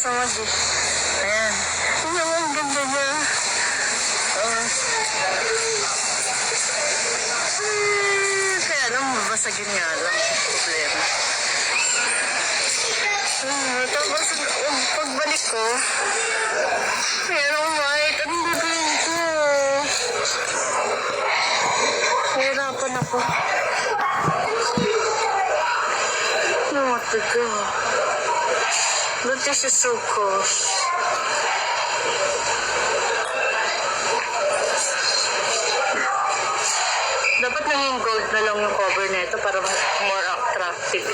sa mag. Ayan. Ang ganda niya. Kaya lang, mabasagin nga lang. Problema. Tapos, pagbalik ko, merong white. Ang gagawin ko. Hirapan ako. What to do? But this is so cool. Dapat naging gold na lang yung cover nito para more attractive.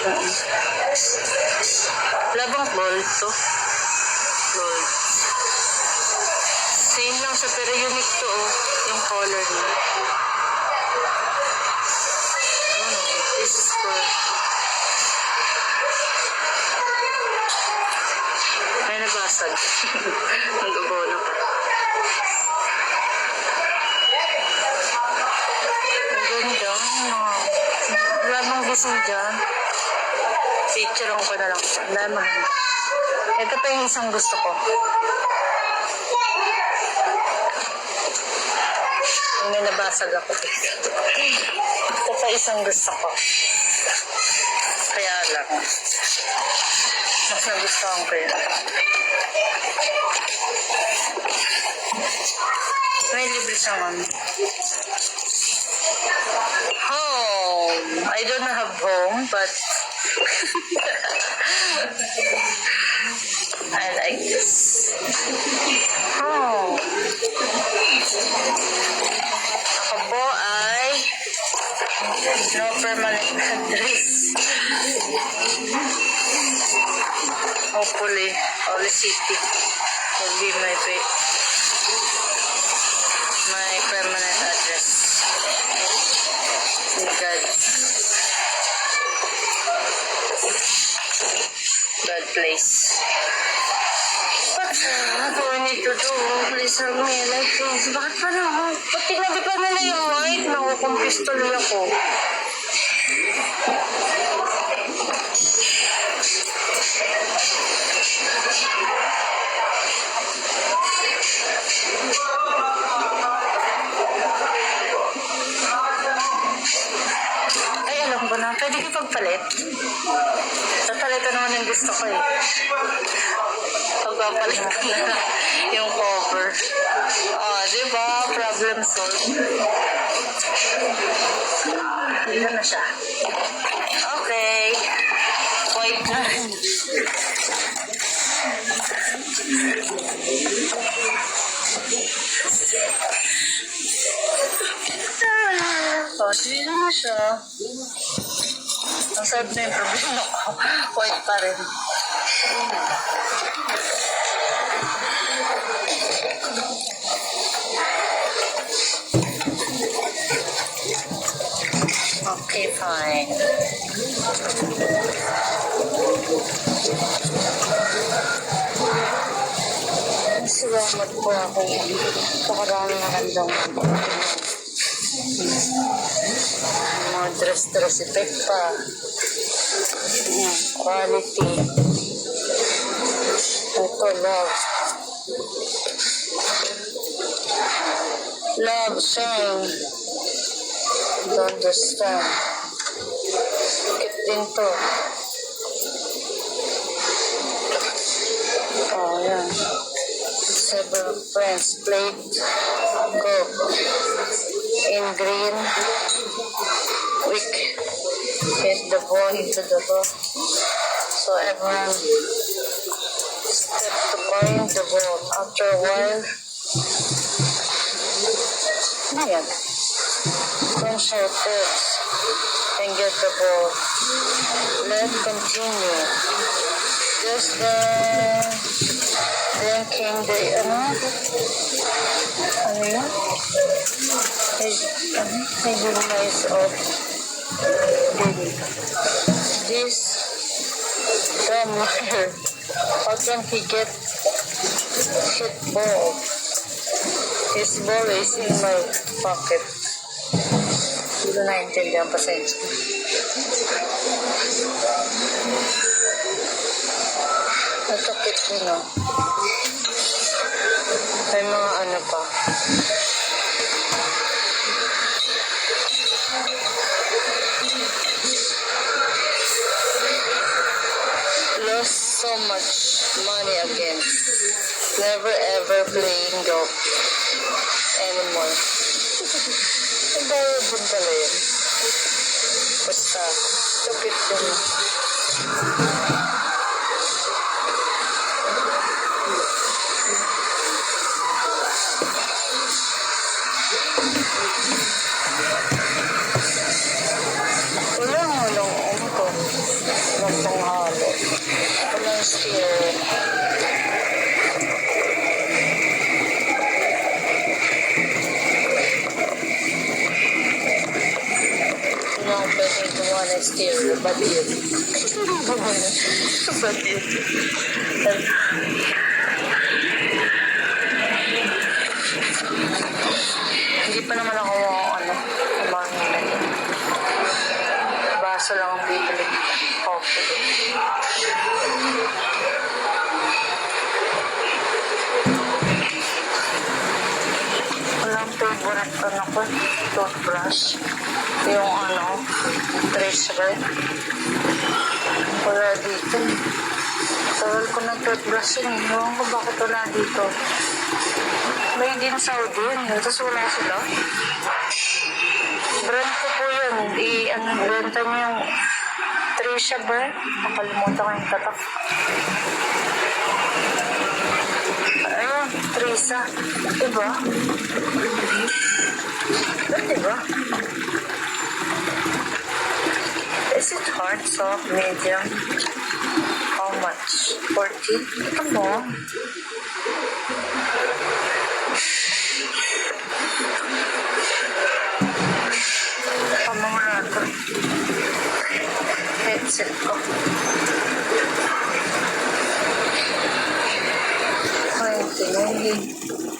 Labang gold to. Gold. Same lang siya pero unique to yung color niya. This is cool. Ay, nabasag. Nag-ubo na pa. Ang ganda. Wala bang gising dyan. Picture ko na lang. Laman. Ito pa yung isang gusto ko. May nabasag ako. Ito pa isang gusto ko. Kaya lang. Mas nagustuhan ko yun. May libre siyang home. I don't have home, but I like this. Home. Ako po ay no permanent address. Hopefully, Holy City will be my permanent address. God place. What do I need to do? Please help me. Like this. Bakit pa na? Ba't tinabi pa nila yung white? Nakukumpis tuloy ako. Ay, alam ko na. Pwede kayo pagpalit? Pagpalit naman yung gusto ko eh. Pagpapalit ko na yung cover. Diba? Problem solved. Dito na siya. Okay. White na. Dito na siya. Ang sarap na yung problema ko. White pa rin. Okay, fine. Salamat po ako. Pakaraming magandang mga dress effect pa. Quality. Ito, love. Love song. Don't understand. Sikit din to. Yan. Several friends played golf in green. Quick. Hit the ball into the ball. So everyone stepped to find the ball. After a while, ayan. Don't shout first and get the ball. Let's continue. Just then came the ano yun? Visualize of this drummer. How can he get hit ball? His ball is in my pocket. Hindi ko naintindihan, pasensya. Natakit din, no? May mga ano pa. Lost so much money again. Never ever playing golf anymore. Ang bayad din pala yun. Basta, kapit din. Walang ano to. Walang panghalo. Walang steer. Hindi ako pwedeng gumawa ng steer. Ba't yun? Ba't yun? Hindi pa naman ako kumain na yun. Baso lang ang bibili. Coffee. Walang favorite ko, toothbrush. Yung tracer. Wala dito. Tawal ko ng toothbrush yun. Ewan ko bakit wala dito. May dinosaur din. Tapos wala sila. Brand ko po yun. Benta niyo yung Trisha ba? Nakalimutan ko yung tatak. Ayun, Trisa. Diba? Diba? Is it hard, soft, medium? How much? 40? Ito mo. Pamura ito. Headset ko. Ay, ito yun.